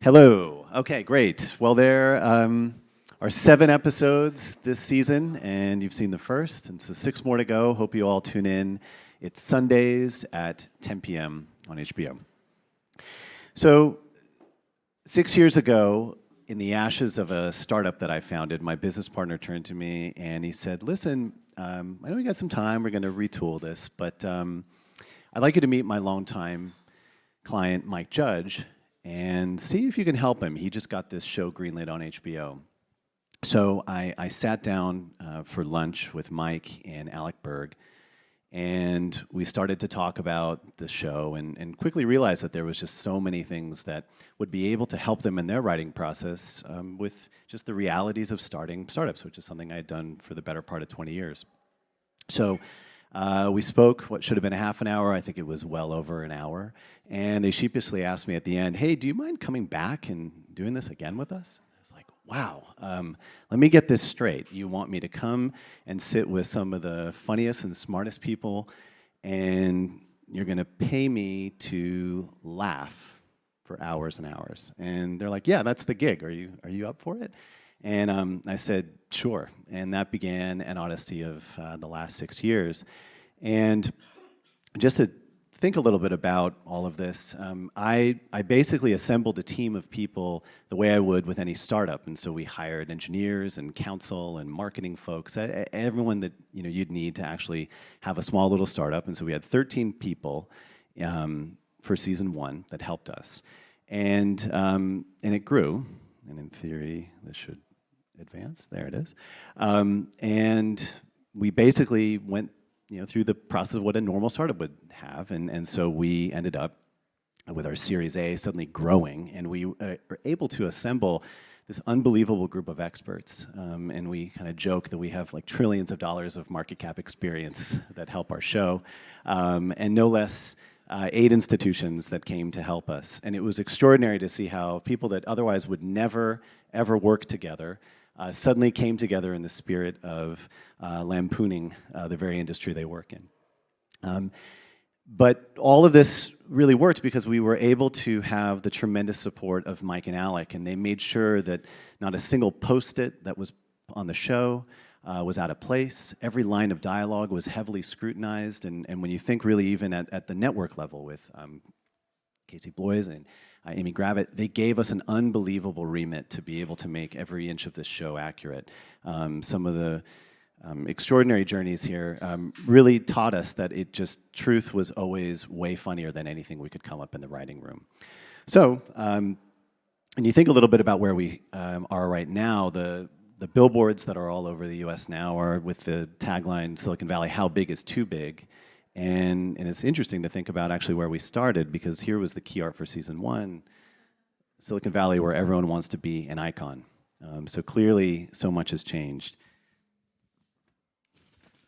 Hello. Okay, great. Well, there are 7 episodes this season, and you've seen the first, and so 6 more to go. Hope you all tune in. It's Sundays at 10 p.m. on HBO. So 6 years ago, in the ashes of a startup that I founded, my business partner turned to me and he said, listen, I know we got some time, we're going to retool this, but I'd like you to meet my longtime client, Mike Judge, and see if you can help him. He just got this show greenlit on HBO. So I sat down for lunch with Mike and Alec Berg, and we started to talk about the show and quickly realized that there was just so many things that would be able to help them in their writing process with just the realities of starting startups, which is something I had done for the better part of 20 years. So we spoke what should have been a half an hour. I think it was well over an hour. And they sheepishly asked me at the end, hey, do you mind coming back and doing this again with us? I was like, wow, let me get this straight. You want me to come and sit with some of the funniest and smartest people, and you're going to pay me to laugh for hours and hours. And they're like, yeah, that's the gig. Are you up for it? And I said, sure. And that began an odyssey of the last 6 years. And just to think a little bit about all of this, I basically assembled a team of people the way I would with any startup. And so we hired engineers and counsel and marketing folks, everyone that you'd need to actually have a small little startup. And so we had 13 people for season 1 that helped us. And it grew. And in theory, this should advance. There it is. And we basically went through the process of what a normal startup would have. And so we ended up with our Series A suddenly growing, and we were able to assemble this unbelievable group of experts. And we kind of joke that we have like trillions of dollars of market cap experience that help our show, and no less 8 institutions that came to help us. And it was extraordinary to see how people that otherwise would never, ever work together suddenly came together in the spirit of lampooning the very industry they work in. But all of this really worked because we were able to have the tremendous support of Mike and Alec, and they made sure that not a single post-it that was on the show was out of place. Every line of dialogue was heavily scrutinized, and when you think really even at the network level with Casey Bloys and Amy Gravitt, they gave us an unbelievable remit to be able to make every inch of this show accurate. Some of the extraordinary journeys here really taught us that truth was always way funnier than anything we could come up in the writing room. So, when you think a little bit about where we are right now, the billboards that are all over the US now are with the tagline, Silicon Valley, how big is too big? And it's interesting to think about actually where we started, because here was the key art for season 1, Silicon Valley, where everyone wants to be an icon. So clearly, so much has changed.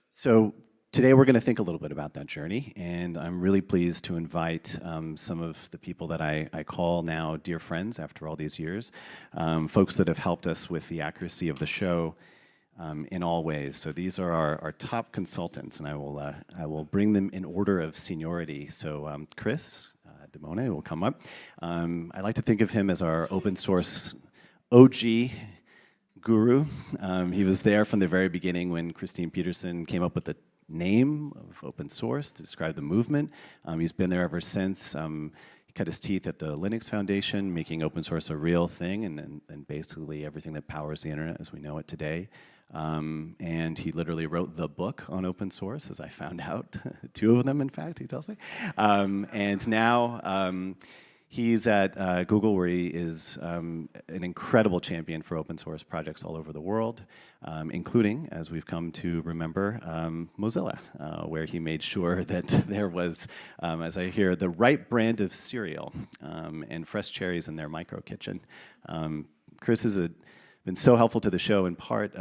So today we're going to think a little bit about that journey, and I'm really pleased to invite some of the people that I call now dear friends after all these years, folks that have helped us with the accuracy of the show in all ways. So these are our top consultants, and I will bring them in order of seniority. So Chris Demone will come up. I like to think of him as our open source OG guru. He was there from the very beginning when Christine Peterson came up with the name of open source to describe the movement. He's been there ever since. He cut his teeth at the Linux Foundation, making open source a real thing, and basically everything that powers the internet as we know it today. And he literally wrote the book on open source, as I found out. 2 of them, in fact, he tells me. And now he's at Google, where he is an incredible champion for open source projects all over the world, including, as we've come to remember, Mozilla, where he made sure that there was, as I hear, the right brand of cereal and fresh cherries in their micro kitchen. Chris has been so helpful to the show, in part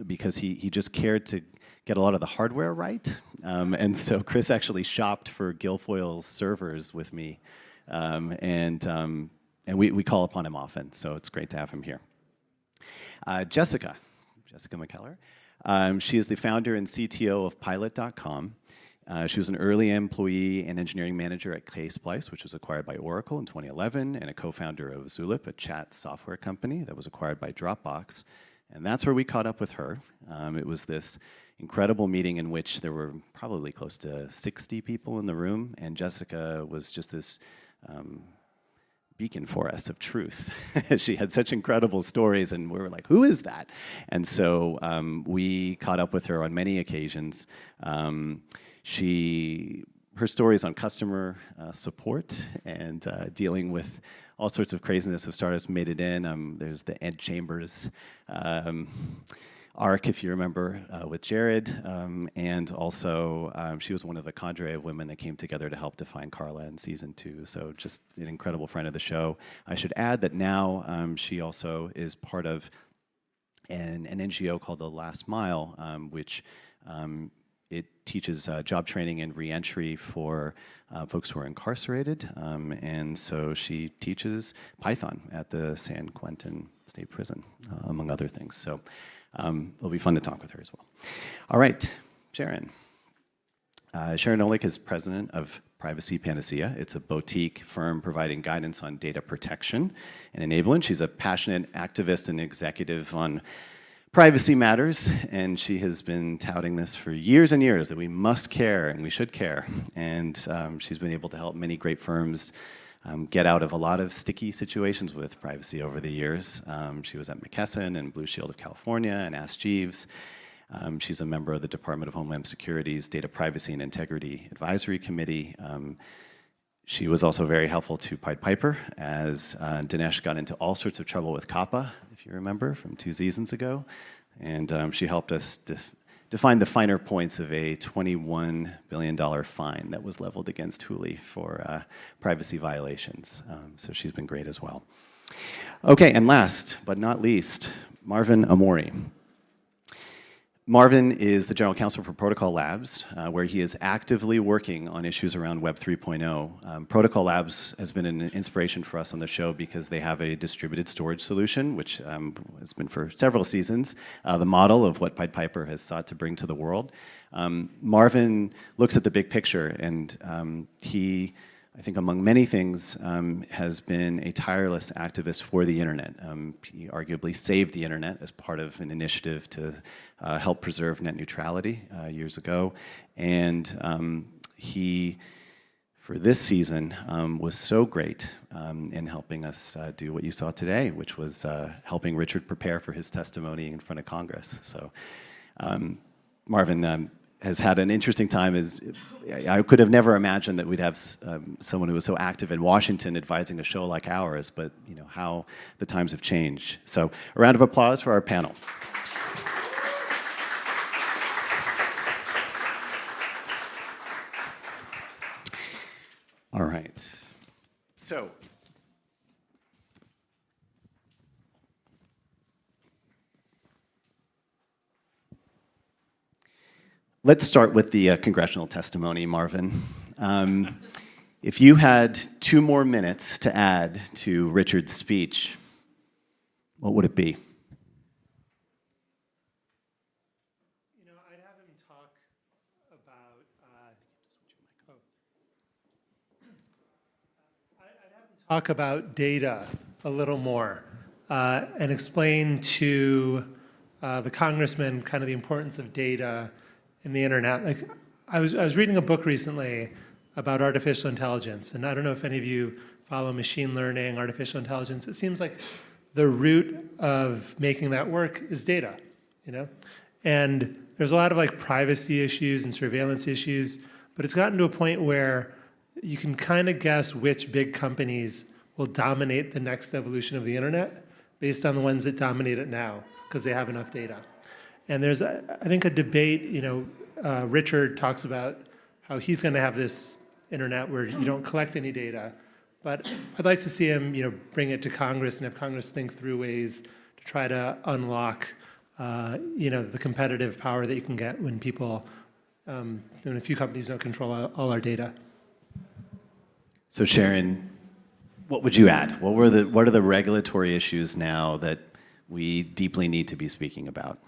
because he just cared to get a lot of the hardware right. And so Chris actually shopped for Guilfoyle's servers with me. And we call upon him often, so it's great to have him here. Jessica McKellar, she is the founder and CTO of Pilot.com, She was an early employee and engineering manager at K-Splice, which was acquired by Oracle in 2011, and a co-founder of Zulip, a chat software company that was acquired by Dropbox. And that's where we caught up with her. It was this incredible meeting in which there were probably close to 60 people in the room, and Jessica was just this beacon for us of truth. She had such incredible stories, and we were like, who is that? And so we caught up with her on many occasions. Her stories on customer support and dealing with all sorts of craziness of startups made it in. There's the Ed Chambers arc, if you remember, with Jared, and also she was one of the cadre of women that came together to help define Carla in season 2, so just an incredible friend of the show. I should add that now she also is part of an NGO called The Last Mile, which it teaches job training and reentry for folks who are incarcerated, and so she teaches Python at the San Quentin State Prison, among other things. So it'll be fun to talk with her as well. All right, Sharon. Sharon Olick is president of Privacy Panacea. It's a boutique firm providing guidance on data protection and enablement. She's a passionate activist and executive on privacy matters, and she has been touting this for years and years, that we must care and we should care. And she's been able to help many great firms get out of a lot of sticky situations with privacy over the years. She was at McKesson and Blue Shield of California and Ask Jeeves. She's a member of the Department of Homeland Security's Data Privacy and Integrity Advisory Committee. She was also very helpful to Pied Piper as Dinesh got into all sorts of trouble with COPPA, if you remember, from 2 seasons ago. And she helped us define the finer points of a $21 billion fine that was leveled against Huli for privacy violations. So she's been great as well. Okay, and last but not least, Marvin Amori. Marvin is the general counsel for Protocol Labs, where he is actively working on issues around Web 3.0. Protocol Labs has been an inspiration for us on the show because they have a distributed storage solution, which has been for several seasons, the model of what Pied Piper has sought to bring to the world. Marvin looks at the big picture, and he, I think among many things, has been a tireless activist for the internet. He arguably saved the internet as part of an initiative to help preserve net neutrality years ago. And he, for this season, was so great in helping us do what you saw today, which was helping Richard prepare for his testimony in front of Congress. So Marvin has had an interesting time. I could have never imagined that we'd have someone who was so active in Washington advising a show like ours, but you know how the times have changed. So a round of applause for our panel. All right. So let's start with the congressional testimony, Marvin. If you had 2 more minutes to add to Richard's speech, what would it be? You know, I'd have him talk about. I'd have him talk about data a little more and explain to the congressman kind of the importance of data in the internet. Like, I was reading a book recently about artificial intelligence, and I don't know if any of you follow machine learning, artificial intelligence. It seems like the root of making that work is data, you know? And there's a lot of like privacy issues and surveillance issues, but it's gotten to a point where you can kind of guess which big companies will dominate the next evolution of the internet based on the ones that dominate it now, because they have enough data. And there's, I think, a debate, you know, Richard talks about how he's going to have this internet where you don't collect any data. But I'd like to see him, you know, bring it to Congress and have Congress think through ways to try to unlock, you know, the competitive power that you can get when people, when a few companies don't control all our data. So Sharon, what would you add? What are the regulatory issues now that we deeply need to be speaking about?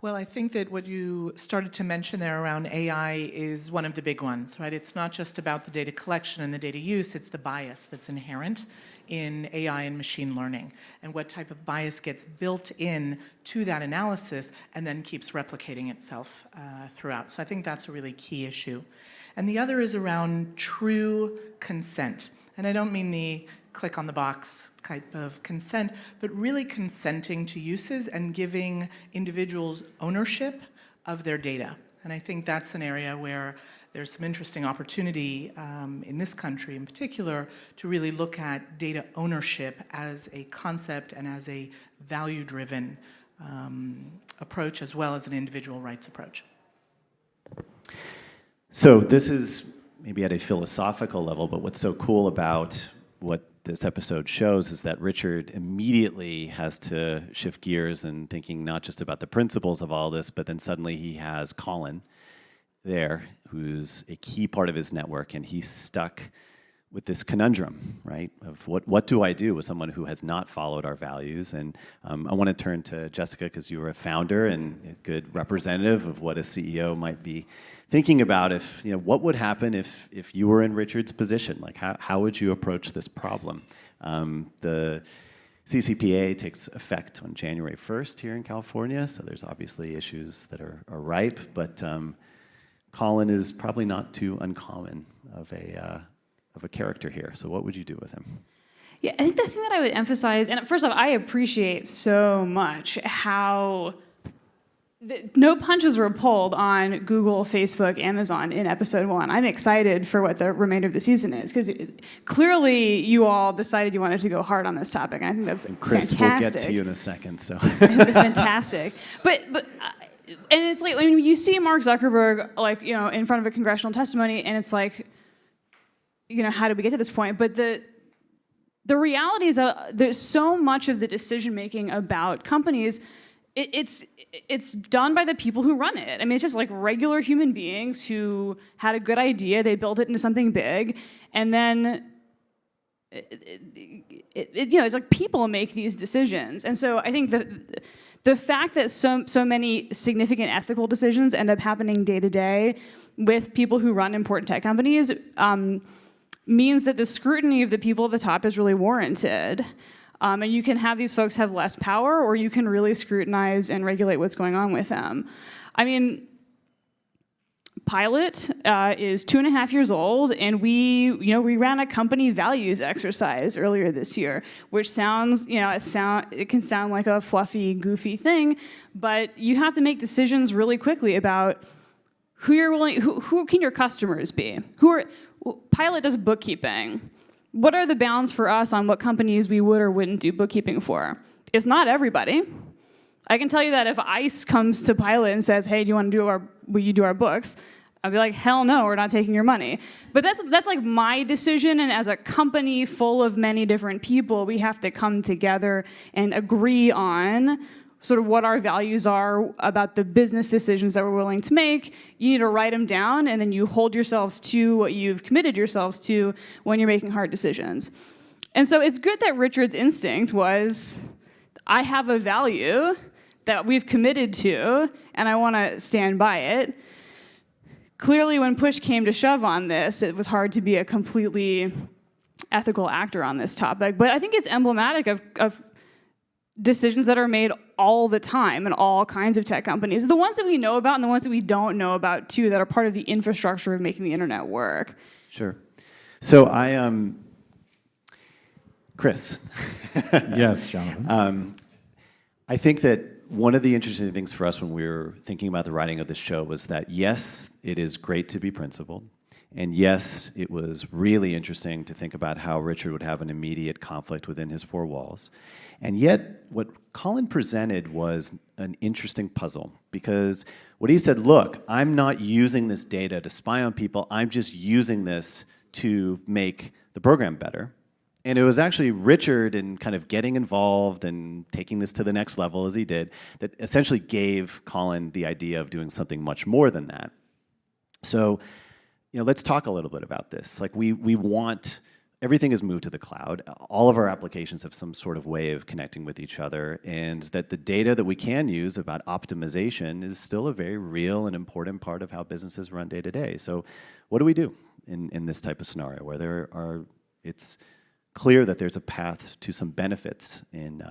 Well, I think that what you started to mention there around AI is one of the big ones, right? It's not just about the data collection and the data use, it's the bias that's inherent in AI and machine learning, and what type of bias gets built in to that analysis and then keeps replicating itself throughout. So I think that's a really key issue. And the other is around true consent. And I don't mean the click on the box type of consent, but really consenting to uses and giving individuals ownership of their data. And I think that's an area where there's some interesting opportunity in this country in particular to really look at data ownership as a concept and as a value-driven approach as well as an individual rights approach. So this is maybe at a philosophical level, but what's so cool about what this episode shows is that Richard immediately has to shift gears and thinking not just about the principles of all this, but then suddenly he has Colin there, who's a key part of his network, and he's stuck with this conundrum, right, of what do I do with someone who has not followed our values? And I want to turn to Jessica, because you were a founder and a good representative of what a CEO might be thinking about. If what would happen if you were in Richard's position? Like, how would you approach this problem? The CCPA takes effect on January 1st here in California, so there's obviously issues that are ripe, but Colin is probably not too uncommon of a character here. So what would you do with him? Yeah, I think the thing that I would emphasize, and first off, I appreciate so much how no punches were pulled on Google, Facebook, Amazon in episode 1. I'm excited for what the remainder of the season is, because clearly you all decided you wanted to go hard on this topic, and I think that's Chris, fantastic. we'll get to you in a second. So I think it's fantastic. But and it's like when you see Mark Zuckerberg in front of a congressional testimony, and it's like, how did we get to this point? But the reality is that there's so much of the decision making about companies. It's done by the people who run it. I mean, it's just like regular human beings who had a good idea, they built it into something big, and then it's like people make these decisions. And so I think the fact that so many significant ethical decisions end up happening day to day with people who run important tech companies means that the scrutiny of the people at the top is really warranted. And you can have these folks have less power, or you can really scrutinize and regulate what's going on with them. I mean, Pilot is 2.5 years old, and we ran a company values exercise earlier this year, which sounds, it can sound like a fluffy, goofy thing, but you have to make decisions really quickly about who can your customers be? Pilot does bookkeeping. What are the bounds for us on what companies we would or wouldn't do bookkeeping for? It's not everybody. I can tell you that if ICE comes to Pilot and says, "Hey, will you do our books?" I'll be like, "Hell no, we're not taking your money." But that's like my decision, and as a company full of many different people, we have to come together and agree on sort of what our values are about the business decisions that we're willing to make. You need to write them down, and then you hold yourselves to what you've committed yourselves to when you're making hard decisions. And so it's good that Richard's instinct was, I have a value that we've committed to, and I want to stand by it. Clearly, when push came to shove on this, it was hard to be a completely ethical actor on this topic. But I think it's emblematic of decisions that are made all the time in all kinds of tech companies. The ones that we know about and the ones that we don't know about, too, that are part of the infrastructure of making the internet work. Sure. So Chris. Yes, Jonathan. I think that one of the interesting things for us when we were thinking about the writing of this show was that, yes, it is great to be principled. And yes, it was really interesting to think about how Richard would have an immediate conflict within his four walls. And yet, what Colin presented was an interesting puzzle, because what he said, look, I'm not using this data to spy on people, I'm just using this to make the program better. And it was actually Richard and kind of getting involved and taking this to the next level as he did that essentially gave Colin the idea of doing something much more than that. So, let's talk a little bit about this. Like we want everything is moved to the cloud. All of our applications have some sort of way of connecting with each other, and that the data that we can use about optimization is still a very real and important part of how businesses run day to day. So what do we do in this type of scenario where it's clear that there's a path to some benefits in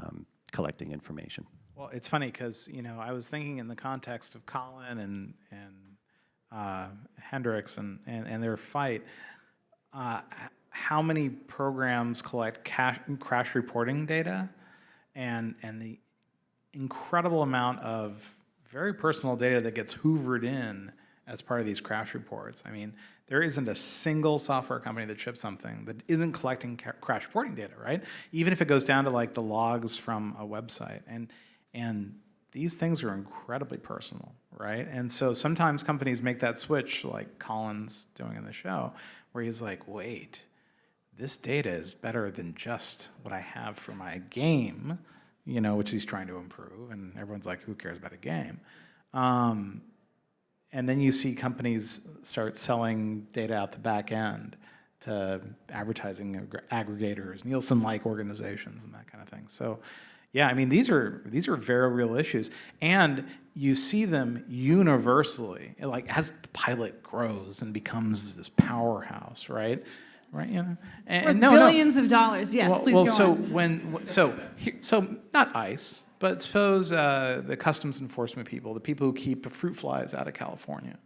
collecting information? Well, it's funny because, I was thinking in the context of Colin and Hendricks and their fight, how many programs collect crash reporting data and the incredible amount of very personal data that gets hoovered in as part of these crash reports. I mean, there isn't a single software company that ships something that isn't collecting crash reporting data, right? Even if it goes down to like the logs from a website. And these things are incredibly personal, right? And so sometimes companies make that switch, like Colin's doing in the show, where he's like, wait, this data is better than just what I have for my game, which he's trying to improve, and everyone's like, who cares about a game? And then you see companies start selling data out the back end to advertising aggregators, Nielsen-like organizations, and that kind of thing. So, yeah, I mean, these are very real issues, and you see them universally. Like as Pilot grows and becomes this powerhouse, right? And Worth billions of dollars. Yes, well, please well, go on. So not ICE, but suppose the customs enforcement people, the people who keep fruit flies out of California,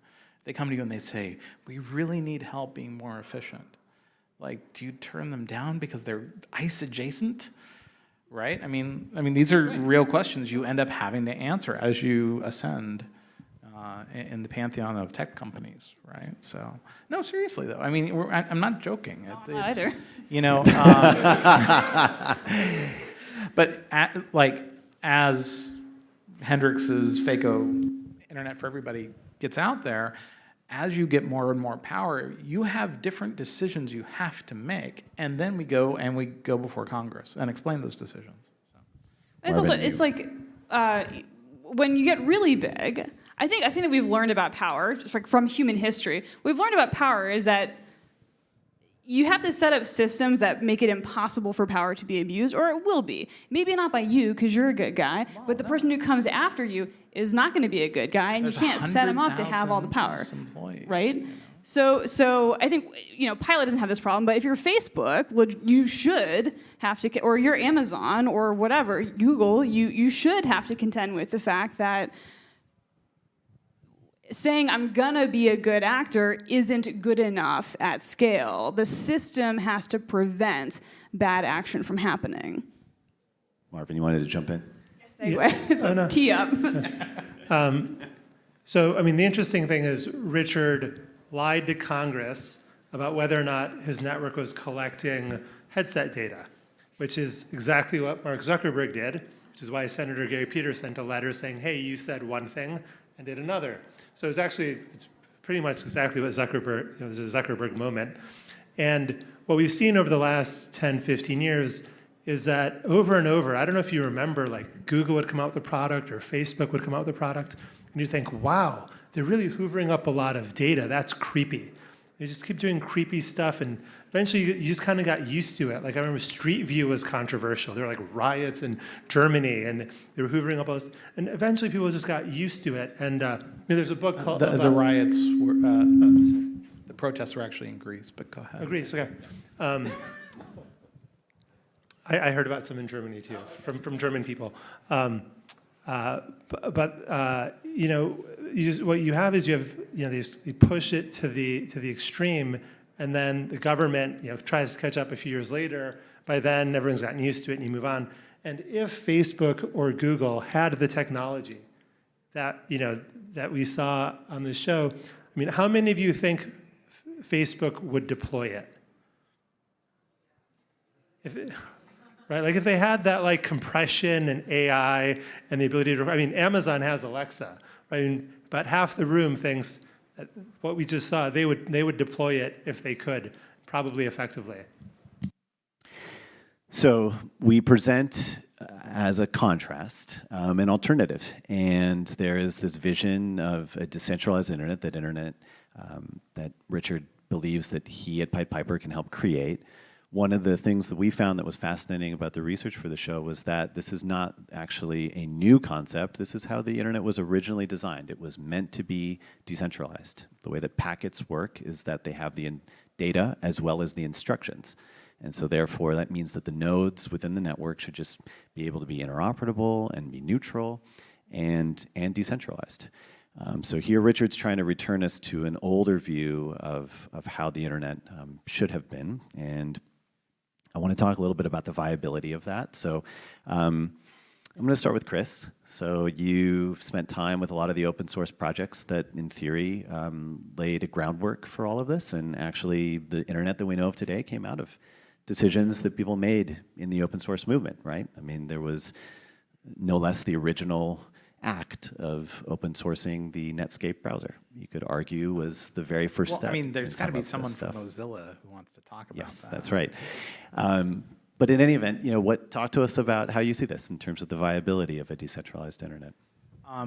they come to you and they say, we really need help being more efficient. Like, do you turn them down because they're ICE adjacent? Right? I mean, these are real questions you end up having to answer as you ascend in the pantheon of tech companies, right? So, no, seriously though. I mean, I'm not joking. Not either. But as Hendrix's FACO Internet for Everybody gets out there, as you get more and more power, you have different decisions you have to make, and then we go before Congress and explain those decisions. So. It's like when you get really big. I think that we've learned about power just like from human history. We've learned about power is that you have to set up systems that make it impossible for power to be abused, or it will be. Maybe not by you, because you're a good guy, but the person who comes after you is not going to be a good guy, and you can't set him up to have all the power, right? So I think, Pilot doesn't have this problem, but if you're Facebook, you should have to, or you're Amazon, or whatever, Google, you should have to contend with the fact that saying I'm gonna be a good actor isn't good enough at scale. The system has to prevent bad action from happening. Marvin, you wanted to jump in? Segue. It's a tee up. So, the interesting thing is Richard lied to Congress about whether or not his network was collecting headset data, which is exactly what Mark Zuckerberg did, which is why Senator Gary Peters sent a letter saying, hey, you said one thing and did another. So it's pretty much exactly what Zuckerberg, this is a Zuckerberg moment. And what we've seen over the last 10, 15 years is that over and over, I don't know if you remember, like Google would come out with a product or Facebook would come out with a product, and you think, wow, they're really hoovering up a lot of data. That's creepy. They just keep doing creepy stuff, and eventually you just kind of got used to it. Like I remember Street View was controversial. There were like riots in Germany, and they were hoovering up all this. And eventually people just got used to it. And there's a book called... The riots were... the protests were actually in Greece, but go ahead. Oh, Greece, okay. I heard about some in Germany too, from German people. What you have is you push it to the extreme, and then the government tries to catch up a few years later. By then, everyone's gotten used to it, and you move on. And if Facebook or Google had the technology that we saw on the show, how many of you think Facebook would deploy it? Right, like if they had that like compression and AI and the ability to, Amazon has Alexa, right? But half the room thinks that what we just saw, they would deploy it if they could, probably effectively. So we present as a contrast an alternative, and there is this vision of a decentralized internet, that Richard believes that he at Pied Piper can help create, one of the things that we found that was fascinating about the research for the show was that this is not actually a new concept. This is how the internet was originally designed. It was meant to be decentralized. The way that packets work is that they have the data as well as the instructions. And so therefore, that means that the nodes within the network should just be able to be interoperable and be neutral and decentralized. So here Richard's trying to return us to an older view of how the internet should have been. And I want to talk a little bit about the viability of that. So I'm going to start with Chris. So you've spent time with a lot of the open source projects that, in theory, laid a groundwork for all of this. And actually, the internet that we know of today came out of decisions that people made in the open source movement, right? I mean, there was no less the original act of open sourcing the Netscape browser. You could argue was the very first step. I mean, there's got to be this someone stuff. from Mozilla who wants to talk about Yes, that. that's right. But in any event, talk to us about how you see this in terms of the viability of a decentralized internet. I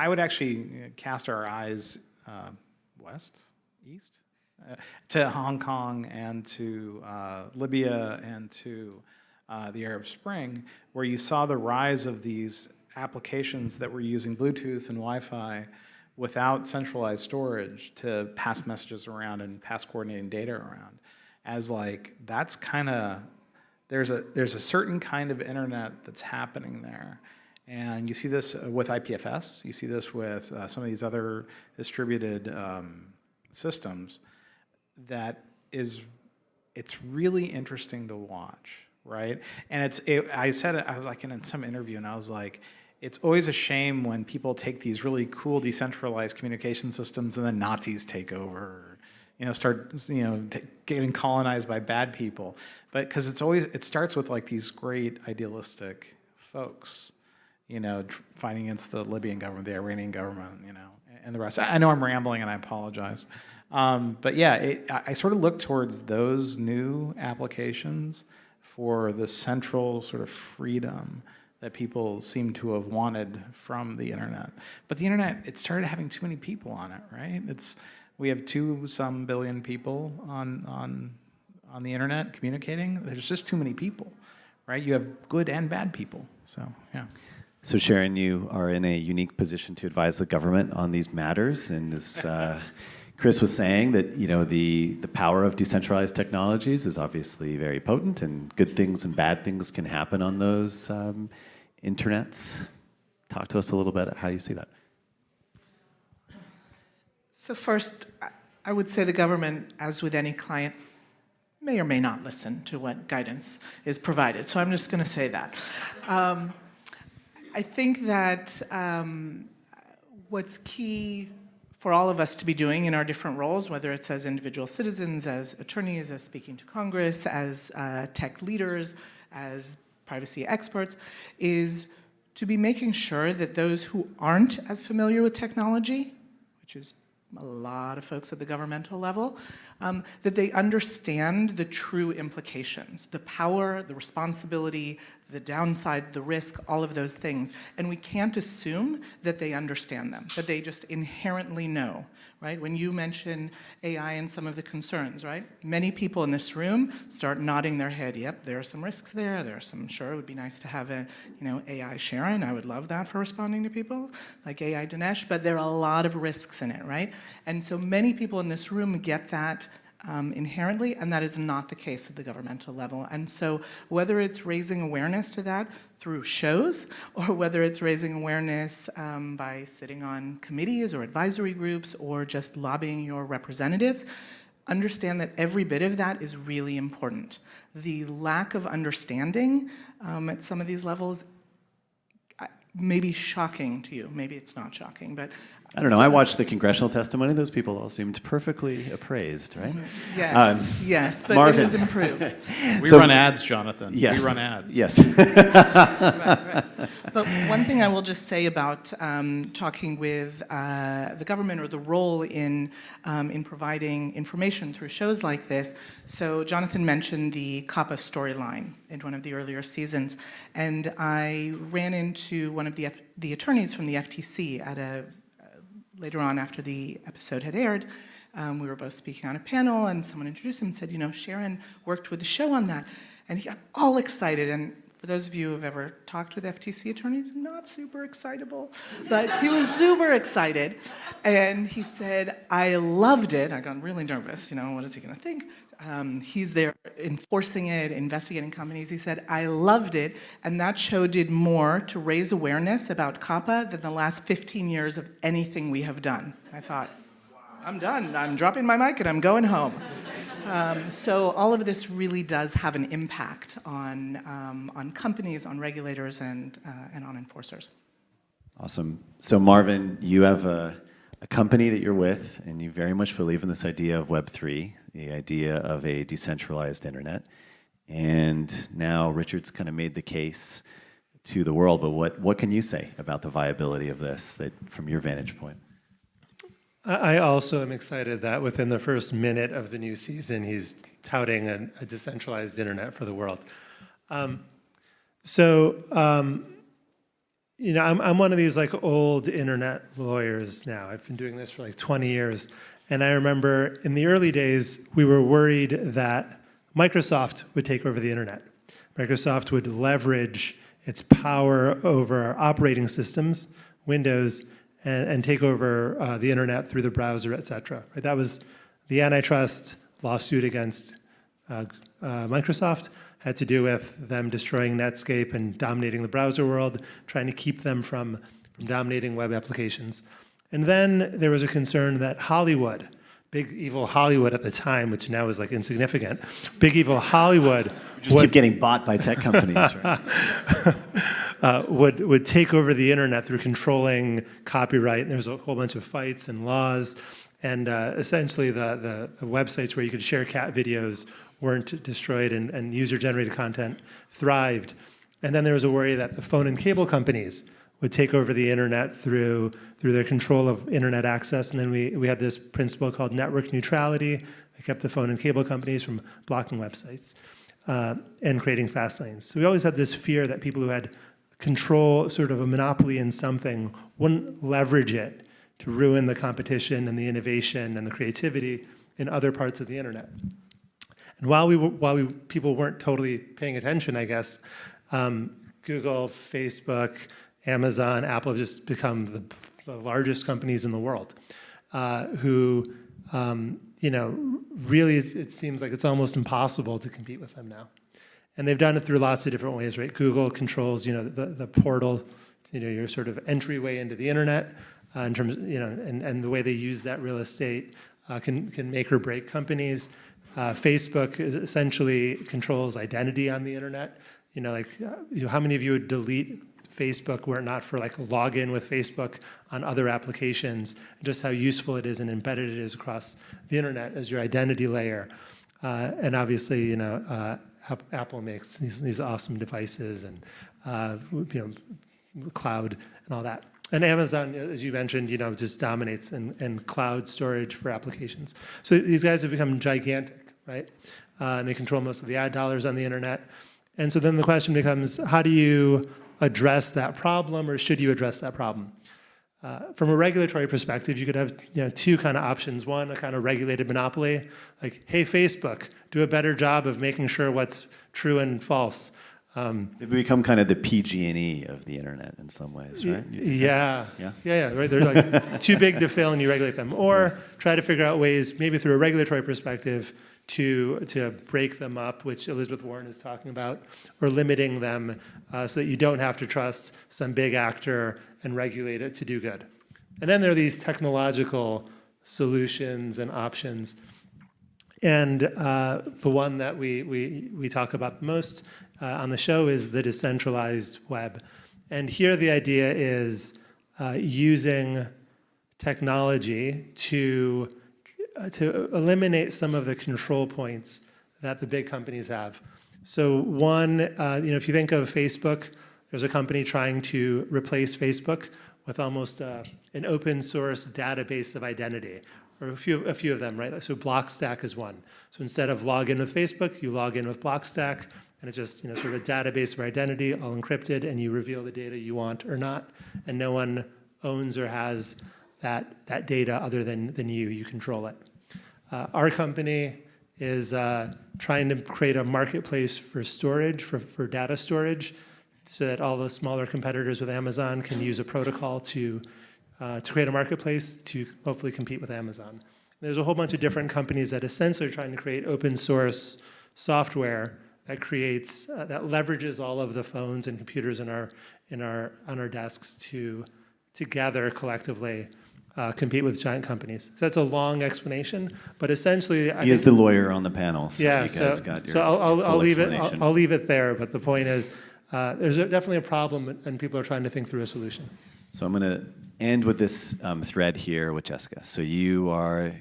would actually cast our eyes east, to Hong Kong and to Libya and to the Arab Spring, where you saw the rise of these applications that were using Bluetooth and Wi-Fi without centralized storage to pass messages around and pass coordinating data around. As like, that's kind of, there's a certain kind of internet that's happening there. And you see this with IPFS, you see this with some of these other distributed systems that it's really interesting to watch, right? And I said it, I was like in some interview and I was like, it's always a shame when people take these really cool decentralized communication systems and then Nazis take over, start, getting colonized by bad people. But because it starts with like these great idealistic folks, fighting against the Libyan government, the Iranian government, and the rest. I know I'm rambling and I apologize. But yeah, I sort of look towards those new applications for the central sort of freedom that people seem to have wanted from the internet. But the internet, it started having too many people on it, right? We have 2-some billion people on the internet communicating. There's just too many people, right? You have good and bad people, so yeah. So Sharon, you are in a unique position to advise the government on these matters, and as Chris was saying, that the power of decentralized technologies is obviously very potent, and good things and bad things can happen on those internets. Talk to us a little bit about how you see that. So first, I would say the government, as with any client, may or may not listen to what guidance is provided. So I'm just going to say that. I think that what's key for all of us to be doing in our different roles, whether it's as individual citizens, as attorneys, as speaking to Congress, as tech leaders, as privacy experts, is to be making sure that those who aren't as familiar with technology, which is a lot of folks at the governmental level, that they understand the true implications, the power, the responsibility, the downside, the risk, all of those things. And we can't assume that they understand them, that they just inherently know, right? When you mention AI and some of the concerns, right? Many people in this room start nodding their head, yep, there are some risks there, sure, it would be nice to have AI Sharon, I would love that for responding to people, like AI Dinesh, but there are a lot of risks in it, right? And so many people in this room get that inherently, and that is not the case at the governmental level. And so whether it's raising awareness to that through shows, or whether it's raising awareness by sitting on committees or advisory groups, or just lobbying your representatives, understand that every bit of that is really important. The lack of understanding at some of these levels may be shocking to you. Maybe it's not shocking, but I don't know. I watched the Congressional Testimony. Those people all seemed perfectly appraised, right? Yes, yes, but Marvin. it is improved. We run ads, Jonathan. Yes. We run ads. Yes. Right. But one thing I will just say about talking with the government, or the role in providing information through shows like this. So Jonathan mentioned the COPPA storyline in one of the earlier seasons, and I ran into one of the attorneys from the FTC at later on after the episode had aired, We were both speaking on a panel, and someone introduced him and said, Sharon worked with the show on that. And he got all excited. And for those of you who have ever talked with FTC attorneys, not super excitable, but he was super excited. And he said, I loved it. I got really nervous, what is he gonna think? He's there enforcing it, investigating companies. He said, I loved it, and that show did more to raise awareness about COPPA than the last 15 years of anything we have done. I thought, I'm done. I'm dropping my mic and I'm going home. So all of this really does have an impact on companies, on regulators, and on enforcers. Awesome. So Marvin, you have a company that you're with, and you very much believe in this idea of Web3, the idea of a decentralized internet. And now Richard's kind of made the case to the world, but what can you say about the viability of this from your vantage point? I also am excited that within the first minute of the new season, he's touting a decentralized internet for the world. I'm one of these old internet lawyers now. I've been doing this for 20 years. And I remember in the early days, we were worried that Microsoft would take over the internet. Microsoft would leverage its power over operating systems, Windows, and take over the internet through the browser, et cetera. Right? That was the antitrust lawsuit against Microsoft, had to do with them destroying Netscape and dominating the browser world, trying to keep them from dominating web applications. And then there was a concern that Hollywood, big evil Hollywood at the time, which now is insignificant, big evil Hollywood keep getting bought by tech companies, right? would take over the internet through controlling copyright. And there was a whole bunch of fights and laws. And essentially the websites where you could share cat videos weren't destroyed, and user-generated content thrived. And then there was a worry that the phone and cable companies would take over the internet through their control of internet access. And then we had this principle called network neutrality that kept the phone and cable companies from blocking websites and creating fast lanes. So we always had this fear that people who had control, sort of a monopoly in something, wouldn't leverage it to ruin the competition and the innovation and the creativity in other parts of the internet. And while people weren't totally paying attention, I guess, Google, Facebook, Amazon, Apple have just become the largest companies in the world, who, really it seems like it's almost impossible to compete with them now. And they've done it through lots of different ways, right? Google controls, the portal, your sort of entryway into the internet, in terms, and the way they use that real estate can make or break companies. Facebook essentially controls identity on the internet. How many of you would delete Facebook were it not for login with Facebook on other applications, and just how useful it is and embedded it is across the internet as your identity layer. And obviously, Apple makes these awesome devices and cloud and all that. And Amazon, as you mentioned, just dominates in cloud storage for applications. So these guys have become gigantic, right? And they control most of the ad dollars on the internet. And so then the question becomes, how do you address that problem, or should you address that problem? From a regulatory perspective, you could have two kind of options. One, a kind of regulated monopoly, like, hey, Facebook, do a better job of making sure what's true and false. They've become kind of the PG&E of the internet in some ways, right? Yeah, right. They're too big to fail, and you regulate them. Or try to figure out ways, maybe through a regulatory perspective, to break them up, which Elizabeth Warren is talking about, or limiting them so that you don't have to trust some big actor and regulate it to do good. And then there are these technological solutions and options. And the one that we talk about the most on the show is the decentralized web. And here the idea is using technology to eliminate some of the control points that the big companies have. So one, if you think of Facebook, there's a company trying to replace Facebook with almost an open source database of identity, or a few of them, right? So Blockstack is one. So instead of log in with Facebook, you log in with Blockstack, and it's just sort of a database of identity, all encrypted, and you reveal the data you want or not, and no one owns or has that data other than you. You control it. Our company is trying to create a marketplace for storage, for data storage, so that all the smaller competitors with Amazon can use a protocol to create a marketplace to hopefully compete with Amazon. There's a whole bunch of different companies that essentially are trying to create open source software that creates, that leverages all of the phones and computers on our desks to together collectively compete with giant companies. So that's a long explanation, but essentially, He is the lawyer on the panel, so yeah. you guys got your So I'll full leave it. explanation. I'll leave it there. But the point is, there's definitely a problem, and people are trying to think through a solution. So I'm going to end with this thread here with Jessica. So you are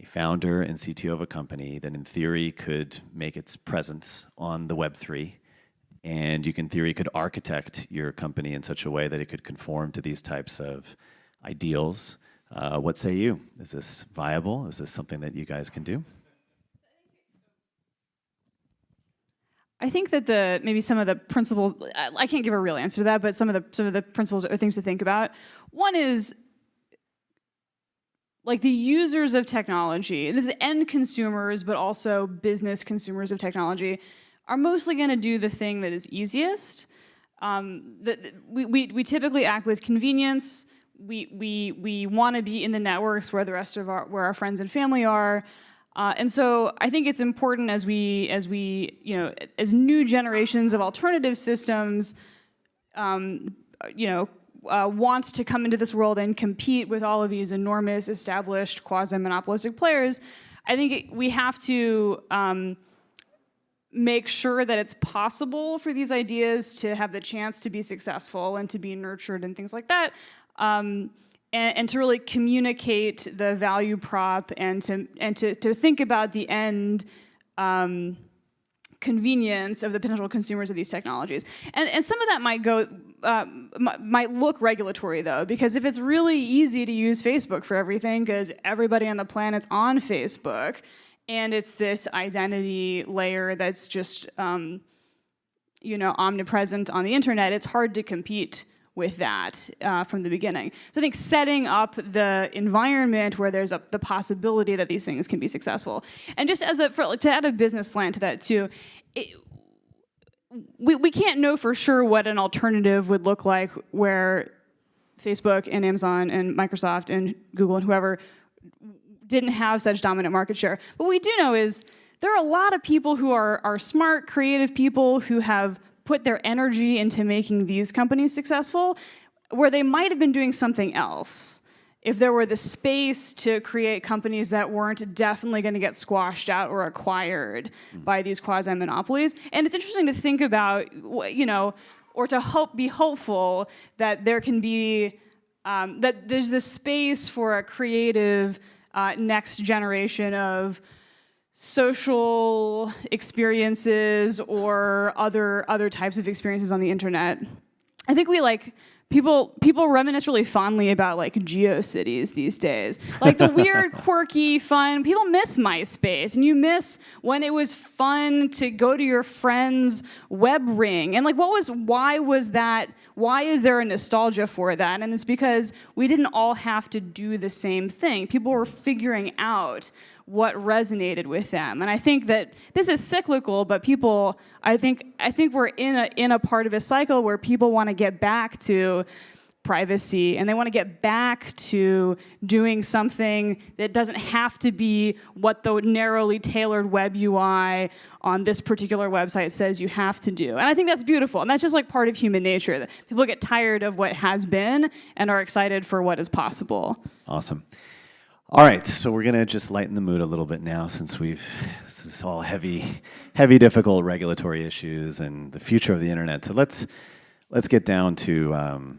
a founder and CTO of a company that in theory could make its presence on the Web3, and you in theory could architect your company in such a way that it could conform to these types of ideals. What say you? Is this viable? Is this something that you guys can do? I think that maybe some of the principles, I can't give a real answer to that, but some of the principles or things to think about. One is like the users of technology, this is end consumers, but also business consumers of technology, are mostly going to do the thing that is easiest. We typically act with convenience. We want to be in the networks where the rest of where our friends and family are. And so I think it's important as new generations of alternative systems, want to come into this world and compete with all of these enormous established quasi-monopolistic players. I think we have to make sure that it's possible for these ideas to have the chance to be successful and to be nurtured and things like that. And to really communicate the value prop and to think about the end convenience of the potential consumers of these technologies. And some of that might look regulatory though, because if it's really easy to use Facebook for everything, because everybody on the planet's on Facebook, and it's this identity layer that's just omnipresent on the internet, it's hard to compete with that from the beginning. So I think setting up the environment where there's the possibility that these things can be successful. And just to add a business slant to that too, we can't know for sure what an alternative would look like where Facebook and Amazon and Microsoft and Google and whoever didn't have such dominant market share. What we do know is there are a lot of people who are smart, creative people who have put their energy into making these companies successful, where they might have been doing something else if there were the space to create companies that weren't definitely going to get squashed out or acquired by these quasi-monopolies. And it's interesting to think about, or to be hopeful that there can be, that there's this space for a creative next generation of social experiences or other types of experiences on the internet. I think people reminisce really fondly about like GeoCities these days. Like the weird, quirky, fun, people miss MySpace, and you miss when it was fun to go to your friend's web ring. And like why is there a nostalgia for that? And it's because we didn't all have to do the same thing. People were figuring out what resonated with them. And I think that this is cyclical, but I think we're in a part of a cycle where people want to get back to privacy, and they want to get back to doing something that doesn't have to be what the narrowly tailored web UI on this particular website says you have to do. And I think that's beautiful, and that's just like part of human nature, that people get tired of what has been and are excited for what is possible. Awesome. All right, so we're gonna just lighten the mood a little bit now, since this is all heavy, difficult regulatory issues and the future of the internet. So let's get down to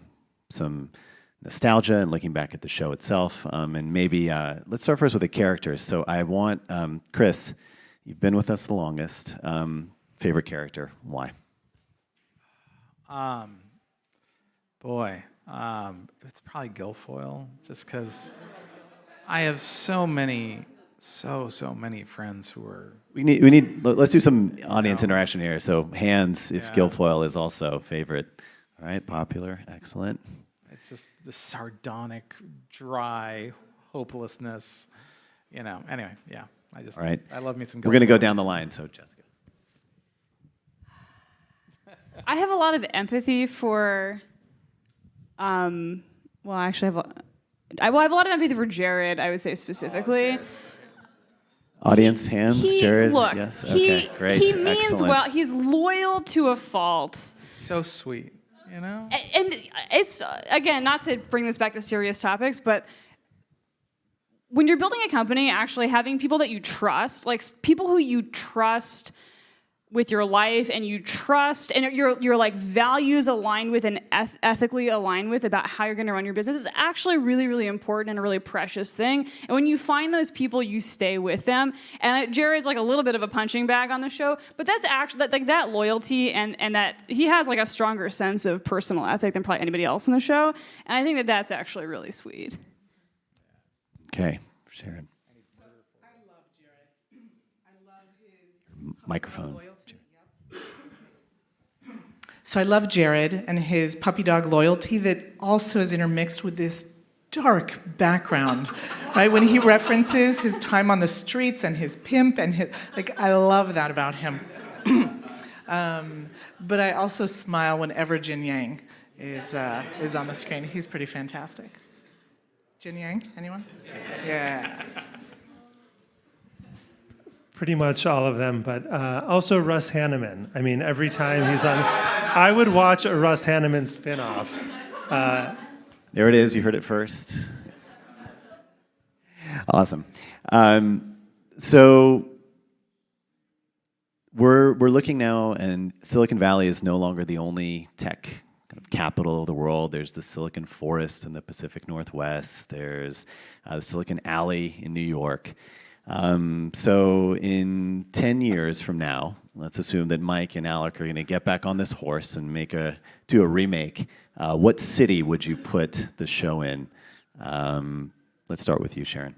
some nostalgia and looking back at the show itself, and maybe let's start first with the characters. So I want Chris, you've been with us the longest. Favorite character? Why? It's probably Guilfoyle, just because I have so many friends who are. Let's do some audience interaction here. So hands, if Guilfoyle is also favorite. All right, popular, excellent. It's just the sardonic, dry hopelessness, you know, anyway, yeah. All right. I love me some. We're going to go down the line, so Jessica. I have a lot of empathy for, well, actually, I have a lot of empathy for Jared, I would say specifically. Audience hands, Jared? Look, yes? Okay, great. He means Excellent. well. He's loyal to a fault. So sweet, you know? And it's, again, not to bring this back to serious topics, but when you're building a company, actually having people that you trust, like people who you trust with your life and you trust and your like values aligned with and ethically aligned with about how you're going to run your business is actually really, really important and a really precious thing. And when you find those people, you stay with them. And Jared's like a little bit of a punching bag on the show, but that's actually like that loyalty and that he has like a stronger sense of personal ethic than probably anybody else in the show. And I think that that's actually really sweet. Okay, Sharon. I love Jared. I love his Microphone. loyalty. So I love Jared and his puppy dog loyalty that also is intermixed with this dark background, right? When he references his time on the streets and his pimp and his, like, I love that about him. But I also smile whenever Jin Yang is on the screen. He's pretty fantastic. Jin Yang, anyone? Yeah. Pretty much all of them, but also Russ Hanneman. I mean, every time he's on, I would watch a Russ Hanneman spinoff. There it is. You heard it first. Awesome. So we're looking now, and Silicon Valley is no longer the only tech kind of capital of the world. There's the Silicon Forest in the Pacific Northwest. There's the Silicon Alley in New York. So in 10 years from now, let's assume that Mike and Alec are going to get back on this horse and do a remake. What city would you put the show in? Let's start with you, Sharon.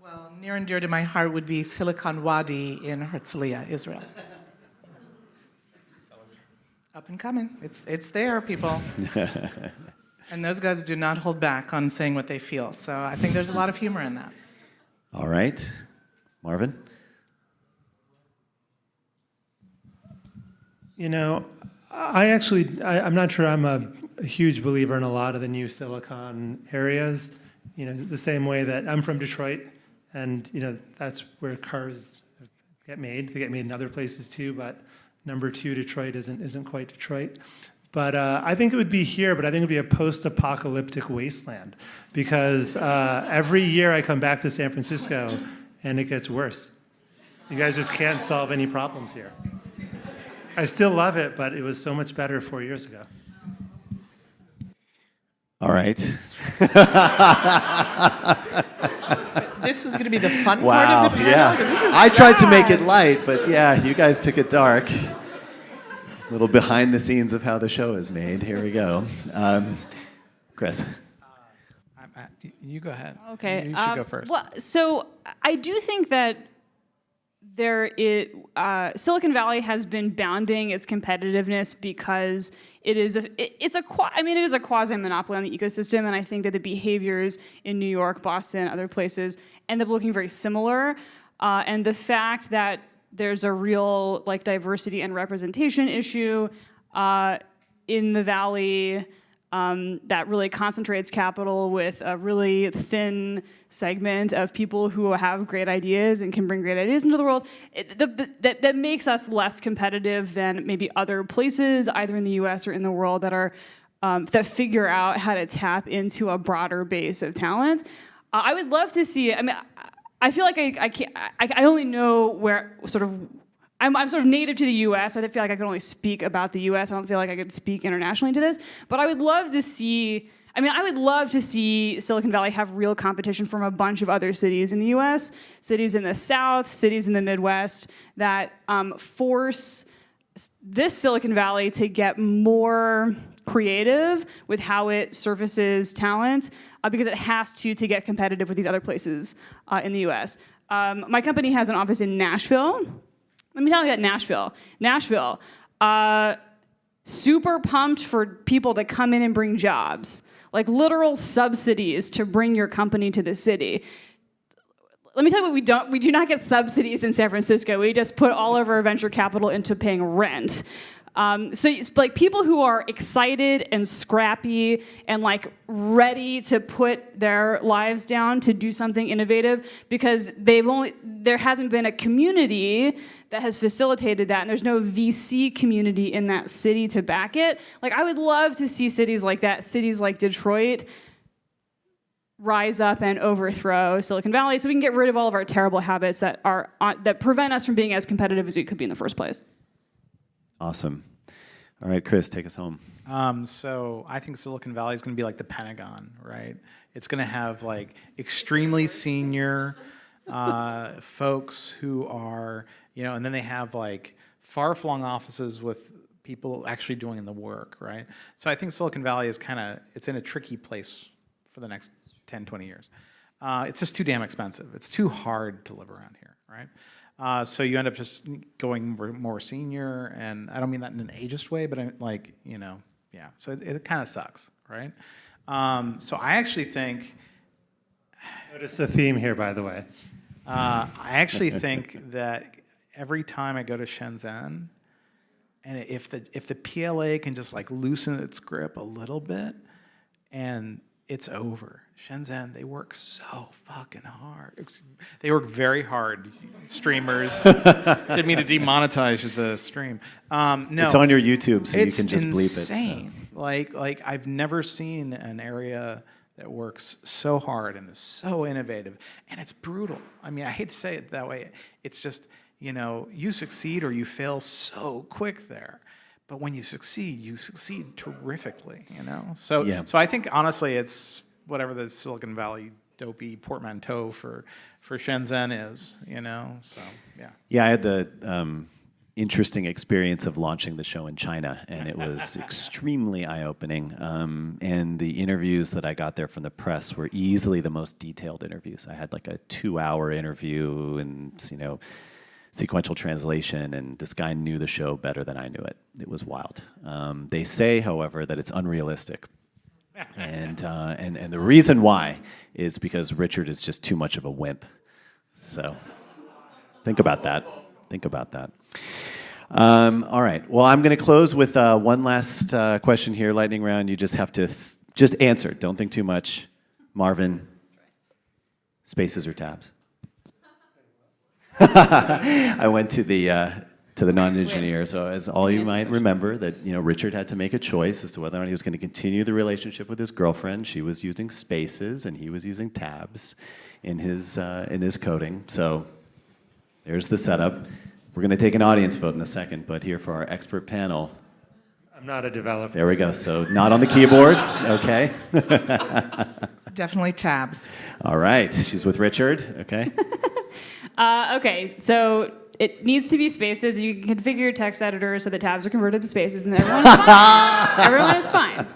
Well, near and dear to my heart would be Silicon Wadi in Herzliya, Israel. Up and coming. It's there, people. And those guys do not hold back on saying what they feel. So I think there's a lot of humor in that. All right. Marvin? You know, I'm not sure I'm a huge believer in a lot of the new Silicon areas. You know, the same way that I'm from Detroit, and, you know, that's where cars get made. They get made in other places too, but number 2, Detroit isn't quite Detroit. But I think it would be here, but I think it would be a post-apocalyptic wasteland because every year I come back to San Francisco and it gets worse. You guys just can't solve any problems here. I still love it, but it was so much better 4 years ago. All right. This was going to be the fun Wow, part of the panel. yeah. 'Cause this is I tried to make sad. it light, but yeah, you guys took it dark. A little behind the scenes of how the show is made. Here we go. Chris. You go ahead. Okay. You should go first. Well, so I do think that Silicon Valley has been bounding its competitiveness because it is a quasi-monopoly on the ecosystem, and I think that the behaviors in New York, Boston, other places end up looking very similar. And the fact that there's a real like diversity and representation issue in the Valley that really concentrates capital with a really thin segment of people who have great ideas and can bring great ideas into the world. That makes us less competitive than maybe other places, either in the U.S. or in the world, that are that figure out how to tap into a broader base of talent. I would love to see. I mean, I feel like I only know where sort of. I'm sort of native to the U.S. I feel like I can only speak about the U.S. I don't feel like I could speak internationally to this. But I would love to see. I would love to see Silicon Valley have real competition from a bunch of other cities in the U.S., cities in the South, cities in the Midwest, that force this Silicon Valley to get more creative with how it surfaces talent, because it has to get competitive with these other places in the U.S. My company has an office in Nashville. Let me tell you about Nashville. Nashville, super pumped for people to come in and bring jobs, like literal subsidies to bring your company to the city. let me tell you what we do not get subsidies in San Francisco. We just put all of our venture capital into paying rent. So like people who are excited and scrappy and like ready to put their lives down to do something innovative because there hasn't been a community that has facilitated that, and there's no VC community in that city to back it. Like I would love to see cities like that, cities like Detroit, rise up and overthrow Silicon Valley so we can get rid of all of our terrible habits that prevent us from being as competitive as we could be in the first place. Awesome. All right, Chris, take us home. So I think Silicon Valley is going to be like the Pentagon, right? It's going to have like extremely senior folks who are, and then they have like far-flung offices with people actually doing the work, right? So I think Silicon Valley is it's in a tricky place for the next 10, 20 years. It's just too damn expensive. It's too hard to live around here, right? So you end up just going more senior, and I don't mean that in an ageist way, but yeah. So it kind of sucks, right? So I actually think... Notice a theme here, by the way. I actually think that every time I go to Shenzhen, and if the PLA can just like loosen its grip a little bit, and it's over. Shenzhen, they work so fucking hard. They work very hard, streamers. Didn't mean to demonetize the stream. No, it's on your YouTube, so you can just bleep it. It's insane. So. Like I've never seen an area that works so hard and is so innovative, and it's brutal. I mean, I hate to say it that way. It's just, you succeed or you fail so quick there. But when you succeed terrifically, So, yeah. So I think, honestly, it's whatever the Silicon Valley dopey portmanteau for Shenzhen is, So, yeah. Yeah, I had the interesting experience of launching the show in China, and it was extremely eye-opening. And the interviews that I got there from the press were easily the most detailed interviews. I had like a 2-hour interview and, sequential translation, and this guy knew the show better than I knew it. It was wild. They say, however, that it's unrealistic. And the reason why is because Richard is just too much of a wimp. So think about that. All right. Well, I'm going to close with one last question here, lightning round. You just have to just answer. Don't think too much. Marvin, spaces or tabs? I went to the non-engineer, so as all you might remember, that Richard had to make a choice as to whether or not he was going to continue the relationship with his girlfriend. She was using spaces, and he was using tabs in his coding. So there's the setup. We're going to take an audience vote in a second, but here for our expert panel. I'm not a developer. There we go. So not on the keyboard. Okay. Definitely tabs. All right. She's with Richard. Okay. Okay, so it needs to be spaces. You can configure your text editor so the tabs are converted to spaces, and everyone's fine. Everyone is fine.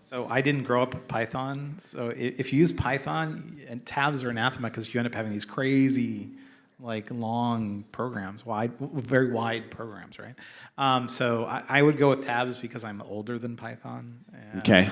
So I didn't grow up with Python. So if you use Python, and tabs are anathema because you end up having these crazy, long programs, very wide programs, right? So I would go with tabs because I'm older than Python. Okay.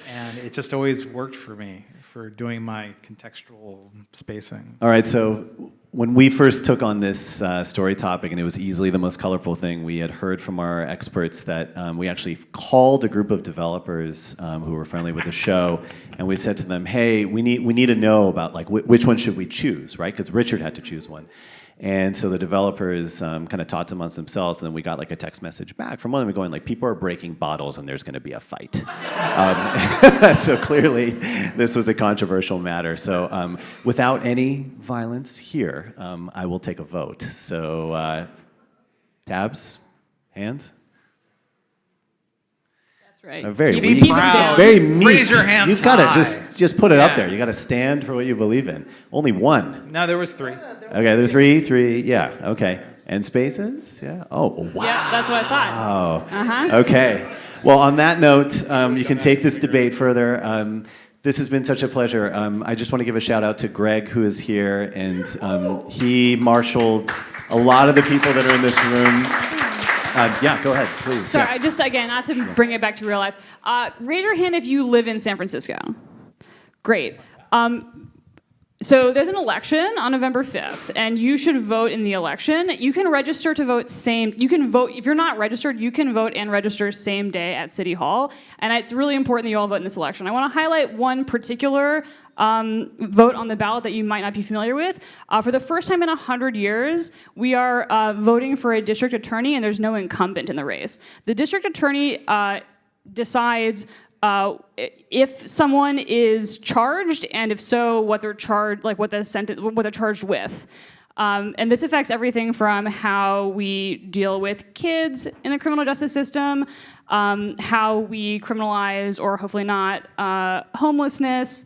And it just always worked for me for doing my contextual spacing. All right, so when we first took on this story topic, and it was easily the most colorful thing, we had heard from our experts that we actually called a group of developers who were friendly with the show, and we said to them, hey, we need to know about which one should we choose, right? Because Richard had to choose one. And so the developers kind of talked amongst themselves, and then we got a text message back from one of them going people are breaking bottles and there's going to be a fight. So clearly this was a controversial matter. So without any violence here, I will take a vote. So tabs, hands? Right. Very Be weak. proud. It's very meek. Raise your hands You've got to high. just put it up there. You got to stand for what you believe in. Only one. No, there was 3. Okay, there are three. Yeah. Okay. And spaces. Yeah. Oh, wow. Yeah, that's what I thought. Oh. Okay. Well, on that note, you can take this debate further. This has been such a pleasure. I just want to give a shout out to Greg, who is here, and he marshaled a lot of the people that are in this room. Yeah, go ahead, please. Sorry, Yeah. I just, again, not to bring it back to real life. Raise your hand if you live in San Francisco. Great. So there's an election on November 5th, and you should vote in the election. You can register to vote you can vote, if you're not registered, you can vote and register same day at City Hall. And it's really important that you all vote in this election. I want to highlight one particular vote on the ballot that you might not be familiar with. For the first time in 100 years, we are voting for a district attorney, and there's no incumbent in the race. The district attorney decides if someone is charged, and if so, what they're charged, like what they're charged with. And this affects everything from how we deal with kids in the criminal justice system, how we criminalize, or hopefully not, homelessness,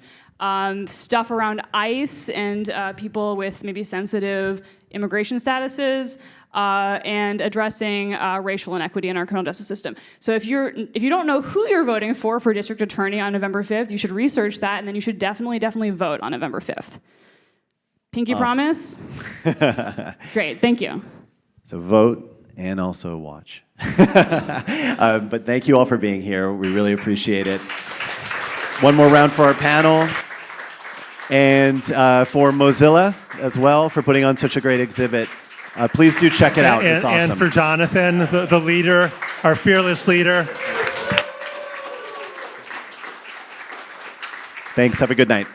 stuff around ICE and people with maybe sensitive immigration statuses, and addressing racial inequity in our criminal justice system. So if you don't know who you're voting for district attorney on November 5th, you should research that, and then you should definitely vote on November 5th. Pinky promise? Great, thank you. So vote and also watch. But thank you all for being here. We really appreciate it. One more round for our panel. And for Mozilla as well for putting on such a great exhibit. Please do check it out. It's awesome. And for Jonathan, the leader, our fearless leader. Thanks. Have a good night.